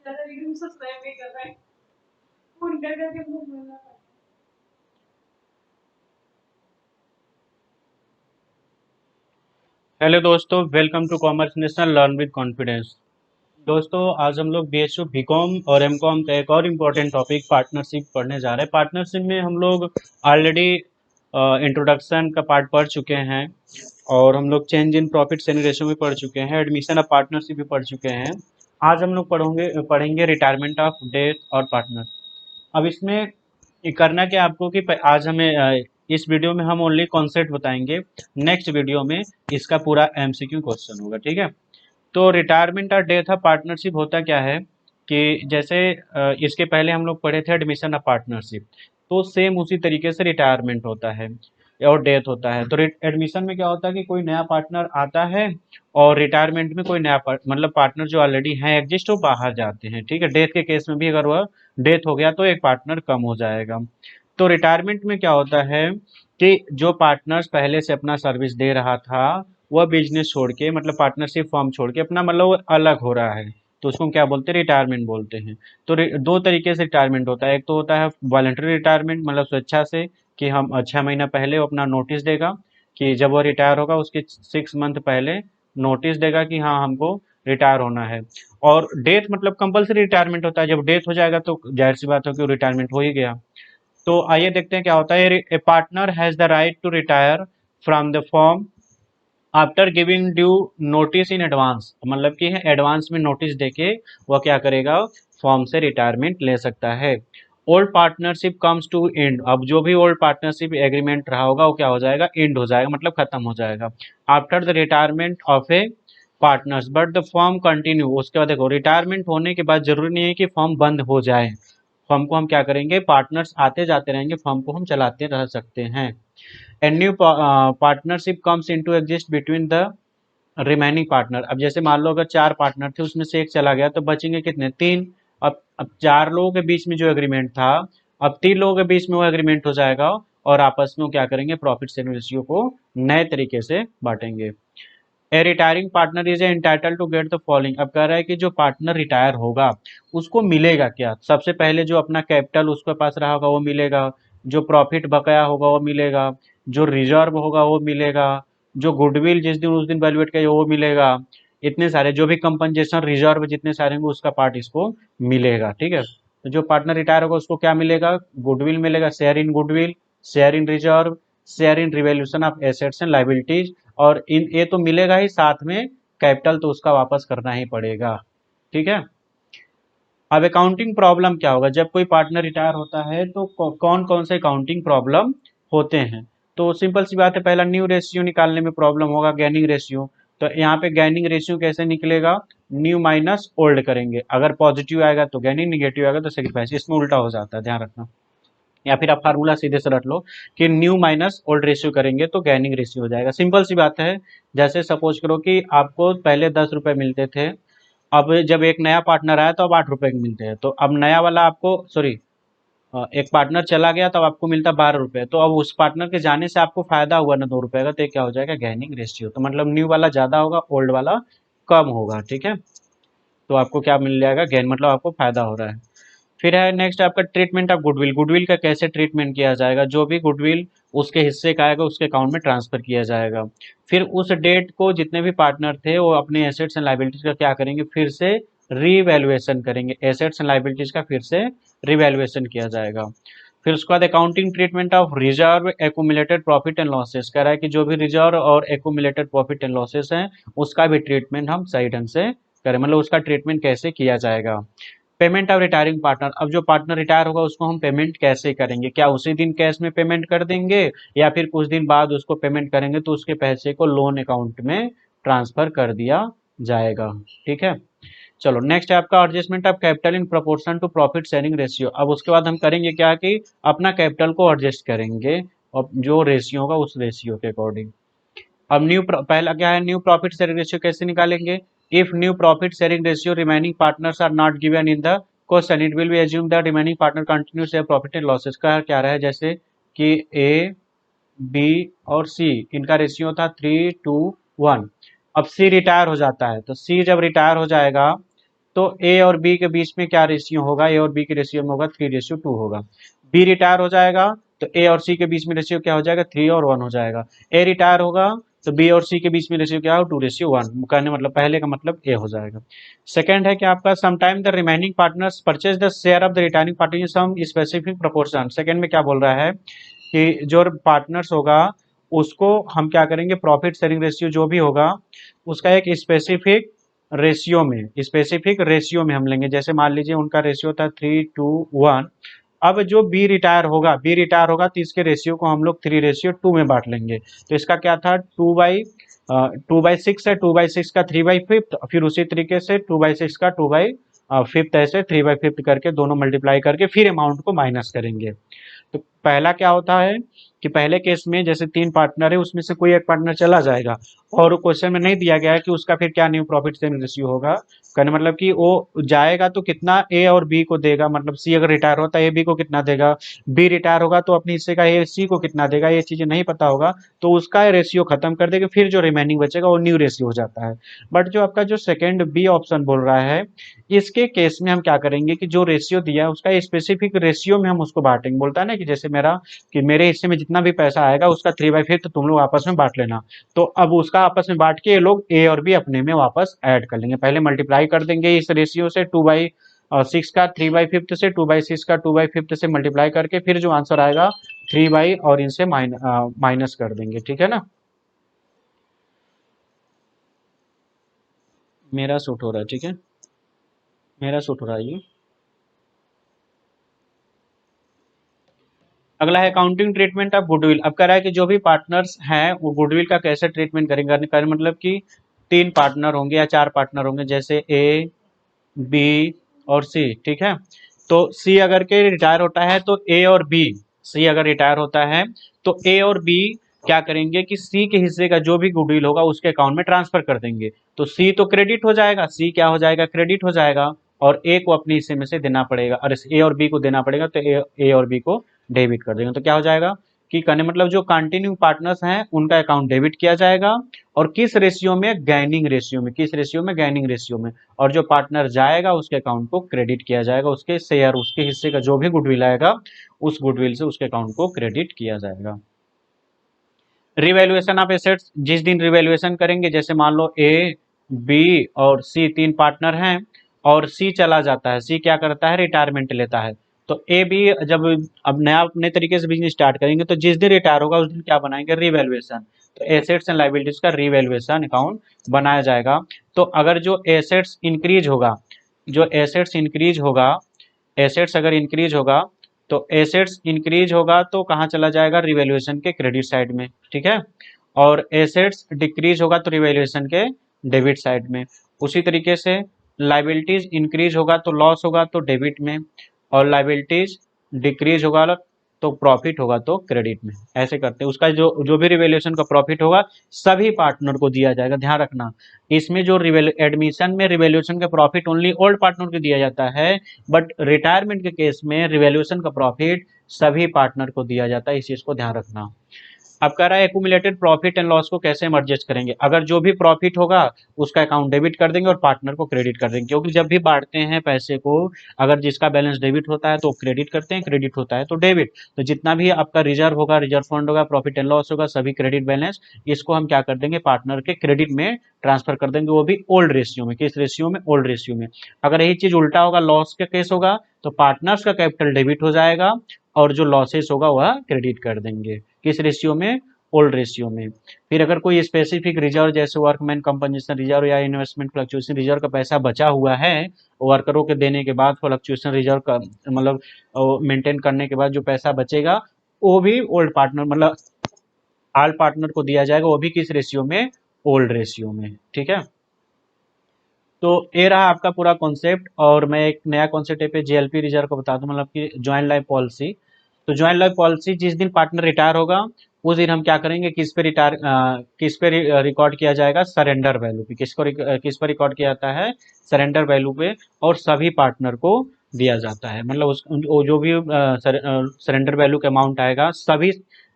Hello दोस्तों, welcome to commerce national learn with confidence. दोस्तों, आज हम लोग बीएसयू बीकॉम और एमकॉम का एक और इम्पोर्टेंट टॉपिक पार्टनरशिप पढ़ने जा रहे हैं। पार्टनरशिप में हम लोग ऑलरेडी इंट्रोडक्शन का पार्ट पढ़ चुके हैं और हम लोग change in profit sharing ratio भी पढ़ चुके हैं, एडमिशन ऑफ पार्टनरशिप भी पढ़ चुके हैं। आज हम लोग पढ़ेंगे रिटायरमेंट ऑफ डेथ और पार्टनर। अब इसमें ये करना क्या आपको कि आज हमें इस वीडियो में हम ओनली कॉन्सेप्ट बताएंगे। नेक्स्ट वीडियो में इसका पूरा एमसीक्यू क्वेश्चन होगा, ठीक है। तो रिटायरमेंट और डेथ ऑफ पार्टनरशिप होता क्या है कि जैसे इसके पहले हम लोग पढ़े थे एडमिशन ऑफ पार्टनरशिप, तो सेम उसी तरीके से रिटायरमेंट होता है और डेथ होता है। तो एडमिशन में क्या होता है कि कोई नया पार्टनर आता है और रिटायरमेंट में कोई नया मतलब पार्टनर जो ऑलरेडी हैं एग्जिस्ट वो बाहर जाते हैं, ठीक है। डेथ के केस में भी अगर वह डेथ हो गया तो एक पार्टनर कम हो जाएगा। तो रिटायरमेंट में क्या होता है कि जो पार्टनर्स पहले से अपना सर्विस दे रहा था वह बिजनेस छोड़ के मतलब पार्टनरशिप फॉर्म छोड़ के अपना मतलब वो अलग हो रहा है, तो उसको हम क्या बोलते हैं, रिटायरमेंट बोलते हैं। तो दो तरीके से रिटायरमेंट होता है। एक तो होता है वॉलंटरी रिटायरमेंट, मतलब स्वेच्छा से कि हम 6 महीना पहले वो अपना नोटिस देगा कि जब वो रिटायर होगा उसके 6 मंथ पहले नोटिस देगा कि हाँ हमको रिटायर होना है। और डेथ मतलब कंपलसरी रिटायरमेंट होता है, जब डेथ हो जाएगा तो जाहिर सी बात हो कि रिटायरमेंट हो ही गया। तो आइए देखते हैं क्या होता है। A partner has the right to retire from the firm after giving due notice in advance, मतलब कि एडवांस में नोटिस देके वह क्या करेगा, फॉर्म से रिटायरमेंट ले सकता है। Old partnership comes to end, अब जो भी ओल्ड पार्टनरशिप एग्रीमेंट रहा होगा वो क्या हो जाएगा, एंड हो जाएगा, मतलब खत्म हो जाएगा। After the retirement of A partners but the form continue, उसके बाद देखो रिटायरमेंट होने के बाद जरूरी नहीं है कि फॉर्म बंद हो जाए। फॉर्म को हम क्या करेंगे, पार्टनर्स आते जाते रहेंगे, फॉर्म को हम चलाते रह सकते हैं। And new partnership comes into exist between the remaining partner. अब जैसे मान लो अगर 4 पार्टनर थे उसमें से एक चला गया तो बचेंगे कितने, 3। अब 4 लोगों के बीच में जो एग्रीमेंट था अब 3 लोगों के बीच में वो एग्रीमेंट हो जाएगा और आपस में वो क्या करेंगे, प्रॉफिट शेयरिंग रेशियो को नए तरीके से बांटेंगे। A retiring partner is entitle to get the following, अब कह रहा है कि जो पार्टनर रिटायर होगा उसको मिलेगा क्या, सबसे पहले जो अपना कैपिटल उसके पास रहा होगा वो मिलेगा, जो प्रॉफिट बकाया होगा वो मिलेगा, जो रिजर्व होगा वो मिलेगा, जो गुडविल जिस दिन उस दिन वैल्यूएट किया वो मिलेगा। इतने सारे जो भी कंपनसेशन रिजर्व जितने सारे होंगे उसका पार्ट इसको मिलेगा, ठीक है। तो जो पार्टनर रिटायर होगा उसको क्या मिलेगा, गुडविल मिलेगा, share in goodwill, share in reserve, share in revaluation of assets and liabilities. और इन ये तो मिलेगा ही, साथ में कैपिटल तो उसका वापस करना ही पड़ेगा, ठीक है। अब अकाउंटिंग प्रॉब्लम क्या होगा, जब कोई पार्टनर रिटायर होता है तो कौन कौन से अकाउंटिंग प्रॉब्लम होते हैं। तो सिंपल सी बात है, पहला न्यू रेशियो निकालने में प्रॉब्लम होगा, गैनिंग रेशियो। तो यहाँ पे गैनिंग रेशियो कैसे निकलेगा, न्यू माइनस ओल्ड करेंगे, अगर पॉजिटिव आएगा तो गैनिंग, निगेटिव आएगा तो सेक्रीफाइस, इसमें उल्टा हो जाता है, ध्यान रखना। या फिर आप फार्मूला सीधे से रट लो कि न्यू माइनस ओल्ड रेशियो करेंगे तो गैनिंग रेशियो हो जाएगा। सिंपल सी बात है, जैसे सपोज करो कि आपको पहले 10 रुपए मिलते थे, अब जब एक नया पार्टनर आया तो अब 8 रुपए के मिलते हैं। तो अब नया वाला आपको सॉरी, एक पार्टनर चला गया तो अब आपको मिलता 12 रुपए, तो अब उस पार्टनर के जाने से आपको फायदा हुआ ना 2 रुपए का, तो ये क्या हो जाएगा, गैनिंग रेशियो। तो मतलब न्यू वाला ज्यादा होगा, ओल्ड वाला कम होगा, ठीक है। तो आपको क्या मिल जाएगा, गेन, मतलब आपको फायदा हो रहा है। फिर है नेक्स्ट आपका ट्रीटमेंट ऑफ गुडविल, गुडविल का कैसे ट्रीटमेंट किया जाएगा, जो भी गुडविल उसके हिस्से का आएगा उसके अकाउंट में ट्रांसफर किया जाएगा। फिर उस डेट को जितने भी पार्टनर थे वो अपने एसेट्स एंड लाइबिलिटीज का क्या करेंगे, फिर से रीवैल्यूएशन करेंगे, एसेट्स एंड लाइबिलिटीज का फिर से रिवैल्यूएशन किया जाएगा। फिर उसके बाद accounting treatment of reserve accumulated profit and losses, कह रहा है कि जो भी रिजर्व और एक्यूमुलेटेड प्रॉफिट एंड लॉसेस हैं उसका भी ट्रीटमेंट हम सही ढंग से करें, मतलब उसका ट्रीटमेंट कैसे किया जाएगा। पेमेंट ऑफ रिटायरिंग पार्टनर, अब जो पार्टनर रिटायर होगा उसको हम पेमेंट कैसे करेंगे, क्या उसी दिन कैश में पेमेंट कर देंगे या फिर कुछ दिन बाद उसको पेमेंट करेंगे तो उसके पैसे को लोन अकाउंट में ट्रांसफर कर दिया जाएगा, ठीक है। चलो नेक्स्ट है आपका adjustment of capital in proportion to profit sharing ratio. अब उसके बाद हम करेंगे क्या कि अपना कैपिटल को एडजस्ट करेंगे और जो रेशियो होगा उस रेशियो के अकॉर्डिंग। अब पहला क्या है, न्यू प्रॉफिट शेयरिंग रेशियो कैसे निकालेंगे, if new profit sharing ratio remaining partners are not given in the question it will be assume that remaining partner continue share profit and losses. का क्या रहा है, जैसे कि ए बी और सी इनका रेशियो था 3:1। अब सी रिटायर हो जाता है, तो सी जब रिटायर हो जाएगा तो ए और बी के बीच में क्या रेशियो होगा, ए और बी के रेशियो में होगा 3:2 होगा। बी रिटायर हो जाएगा तो ए और सी के बीच में रेशियो क्या हो जाएगा, 3:1 हो जाएगा। ए रिटायर होगा तो बी और सी के बीच में रेशियो क्या हो, 2:1। कहने मतलब पहले का मतलब ए हो जाएगा। सेकंड है कि आपका sometime the remaining partners purchase the share of the retiring party in some specific proportion. Second में क्या बोल रहा है कि जो पार्टनर्स होगा उसको हम क्या करेंगे, प्रॉफिट शेयरिंग रेशियो जो भी होगा उसका एक स्पेसिफिक रेशियो में हम लेंगे। जैसे मान लीजिए उनका रेशियो था 3:1। अब जो बी रिटायर होगा तो इसके रेशियो को हम लोग 3:2 में बांट लेंगे। तो इसका क्या था, 2/6 है, 2/6 का 3/5, फिर उसी तरीके से 2/6 का 2/5 ऐसे 3/5 करके दोनों मल्टीप्लाई करके फिर अमाउंट को माइनस करेंगे। तो पहला क्या होता है कि पहले केस में जैसे 3 पार्टनर है उसमें से कोई एक पार्टनर चला जाएगा और क्वेश्चन में नहीं दिया गया है कि उसका फिर क्या न्यू प्रॉफिट शेयरिंग रेशियो होगा। कहने मतलब कि वो जाएगा तो कितना ए और बी को देगा, मतलब सी अगर रिटायर होता है ए बी को कितना देगा, बी रिटायर होगा तो अपने हिस्से का ए सी को कितना देगा, ये चीजें नहीं पता होगा तो उसका रेशियो खत्म कर देगा, फिर जो रिमेनिंग बचेगा वो न्यू रेशियो हो जाता है। बट जो आपका जो सेकंड बी ऑप्शन बोल रहा है इसके केस में हम क्या करेंगे कि जो रेशियो दिया है उसका स्पेसिफिक रेशियो में हम उसको बांटेंगे। बोलता है ना कि जैसे मेरे हिस्से में जितना भी पैसा आएगा उसका 3/5 तुम लोग आपस में बांट लेना। तो अब उसका आपस में बांट के ये लोग ए और बी अपने में वापस ऐड कर लेंगे। पहले मल्टीप्लाई कर देंगे इस रेशियो से 2/6 का 3/5 से, 2/6 का 2/5 से मल्टीप्लाई करके फिर जो आंसर आएगा 3 और इनसे माइनस कर देंगे। ठीक है ना, मेरा सूट हो रहा है, ठीक है, मेरा सूट हो रहा है ये। अगला है अकाउंटिंग ट्रीटमेंट ऑफ गुडविल। अब कह रहा है कि जो भी पार्टनर्स हैं वो गुडविल का कैसे ट्रीटमेंट करेंगे। कहने मतलब कि 3 पार्टनर होंगे या 4 पार्टनर होंगे, जैसे ए बी और सी, ठीक है। तो सी अगर के रिटायर होता है तो ए और बी, सी अगर रिटायर होता है तो ए और बी क्या करेंगे कि सी के हिस्से का जो भी गुडविल होगा उसके अकाउंट में ट्रांसफर कर देंगे। तो सी तो क्रेडिट हो जाएगा, सी क्या हो जाएगा, क्रेडिट हो जाएगा, और ए को अपने हिस्से में से देना पड़ेगा, और ए और बी को देना पड़ेगा तो ए और बी को डेबिट कर देंगे। तो क्या हो जाएगा कि कहने मतलब जो कंटिन्यू पार्टनर्स हैं उनका अकाउंट डेबिट किया जाएगा, और किस रेशियो में, गैनिंग रेशियो में, किस रेशियो में, गैनिंग रेशियो में। और जो पार्टनर जाएगा उसके अकाउंट को क्रेडिट किया जाएगा, उसके शेयर, उसके हिस्से का जो भी गुडविल आएगा उस गुडविल से उसके अकाउंट को क्रेडिट किया जाएगा। रिवैल्यूएशन ऑफ एसेट्स, जिस दिन रिवैल्यूएशन करेंगे, जैसे मान लो ए बी और सी 3 पार्टनर हैं और सी चला जाता है, सी क्या करता है, रिटायरमेंट लेता है। तो ए बी जब अब नया नए तरीके से बिजनेस स्टार्ट करेंगे तो जिस दिन रिटायर होगा उस दिन क्या बनाएंगे, रिवैल्यूएशन। तो एसेट्स एंड लाइबिलिटीज का रिवैल्यूएशन अकाउंट बनाया जाएगा। तो अगर जो एसेट्स इंक्रीज होगा, जो एसेट्स इंक्रीज होगा, एसेट्स अगर इंक्रीज होगा तो एसेट्स इंक्रीज होगा तो कहाँ चला जाएगा, रिवैल्यूएशन के क्रेडिट साइड में, ठीक है। और एसेट्स डिक्रीज होगा तो रिवैल्यूएशन के डेबिट साइड में। उसी तरीके से लाइबिलिटीज इंक्रीज होगा तो लॉस होगा तो डेबिट में, और लाइबिलिटीज डिक्रीज होगा तो प्रॉफिट होगा तो क्रेडिट में। ऐसे करते हैं, उसका जो जो भी रिवैल्यूएशन का प्रॉफिट होगा सभी पार्टनर को दिया जाएगा। ध्यान रखना, इसमें जो एडमिशन में रिवैल्यूएशन का प्रॉफिट ओनली ओल्ड पार्टनर को दिया जाता है, बट रिटायरमेंट के केस में रिवैल्यूएशन का प्रॉफिट सभी पार्टनर को दिया जाता है। इस चीज को ध्यान रखना। अब कह रहा है एक्यूमुलेटेड प्रॉफिट एंड लॉस को कैसे हम एडजस्ट करेंगे। अगर जो भी प्रॉफिट होगा उसका अकाउंट डेबिट कर देंगे और पार्टनर को क्रेडिट कर देंगे, क्योंकि जब भी बांटते हैं पैसे को, अगर जिसका बैलेंस डेबिट होता है तो क्रेडिट करते हैं, क्रेडिट होता है तो डेबिट। तो जितना भी आपका रिजर्व होगा, रिजर्व फंड होगा, प्रॉफिट एंड लॉस होगा, सभी क्रेडिट बैलेंस, इसको हम क्या कर देंगे, पार्टनर के क्रेडिट में ट्रांसफर कर देंगे, वो भी ओल्ड रेशियो में। किस रेशियो में, ओल्ड रेशियो में। अगर यही चीज उल्टा होगा, लॉस का केस होगा, तो पार्टनर्स का कैपिटल डेबिट हो जाएगा और जो लॉसेस होगा वह क्रेडिट कर देंगे। किस रेशियो में, ओल्ड रेशियो में। फिर अगर कोई स्पेसिफिक रिजर्व जैसे वर्कमैन कंपनसेशन रिजर्व या इन्वेस्टमेंट फ्लक्चुएशन रिजर्व का पैसा बचा हुआ है, वर्करों के देने के बाद फ्लक्चुएशन रिजर्व का मतलब मेंटेन करने के बाद जो पैसा बचेगा वो भी ओल्ड पार्टनर मतलब आल पार्टनर को दिया जाएगा, वो भी किस रेशियो में, ओल्ड रेशियो में। ठीक है, तो ये रहा आपका पूरा कॉन्सेप्ट। और मैं एक नया कॉन्सेप्ट पे जेएलपी रिजर्व को बता दूं, मतलब कि ज्वाइंट लाइफ पॉलिसी। तो ज्वाइंट लाइफ पॉलिसी, जिस दिन पार्टनर रिटायर होगा उस दिन हम क्या करेंगे, किस पे रिकॉर्ड किया जाएगा, सरेंडर वैल्यू पे। किस पर रिकॉर्ड किया जाता है, सरेंडर वैल्यू पे, और सभी पार्टनर को दिया जाता है। मतलब जो भी सरेंडर वैल्यू का अमाउंट आएगा सभी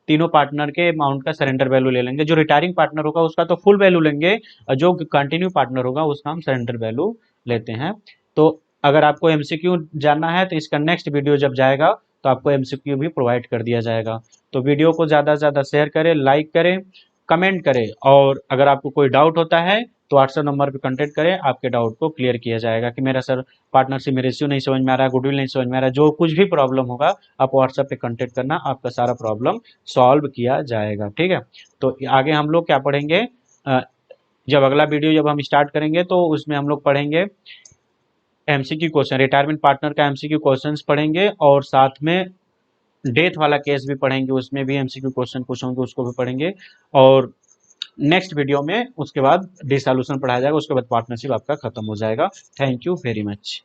तीनों पार्टनर के अमाउंट का सरेंडर वैल्यू ले लेंगे। जो रिटायरिंग पार्टनर होगा उसका तो फुल वैल्यू लेंगे, और जो कंटिन्यू पार्टनर होगा उसका हम सरेंडर वैल्यू लेते हैं। तो अगर आपको एमसीक्यू जानना है तो इसका नेक्स्ट वीडियो जब जाएगा तो आपको एमसीक्यू भी प्रोवाइड कर दिया जाएगा। तो वीडियो को ज़्यादा से ज़्यादा शेयर करें, लाइक करें, कमेंट करें, और अगर आपको कोई डाउट होता है तो व्हाट्सएप नंबर पे कांटेक्ट करें, आपके डाउट को क्लियर किया जाएगा कि मेरा सर पार्टनरशिप में रेशियो नहीं समझ में आ रहा है, गुडविल नहीं समझ में आ रहा है, जो कुछ भी प्रॉब्लम होगा आप व्हाट्सएप पे कांटेक्ट करना, आपका सारा प्रॉब्लम सॉल्व किया जाएगा। ठीक है, तो आगे हम लोग क्या पढ़ेंगे, जब अगला वीडियो जब हम स्टार्ट करेंगे तो उसमें हम लोग पढ़ेंगे एमसीक्यू क्वेश्चन, रिटायरमेंट पार्टनर का एमसीक्यू क्वेश्चंस पढ़ेंगे, और साथ में डेथ वाला केस भी पढ़ेंगे, उसमें भी एमसीक्यू क्वेश्चन कुछ होंगे उसको भी पढ़ेंगे। और नेक्स्ट वीडियो में उसके बाद डिसॉल्यूशन पढ़ाया जाएगा, उसके बाद पार्टनरशिप आपका खत्म हो जाएगा। Thank you very much.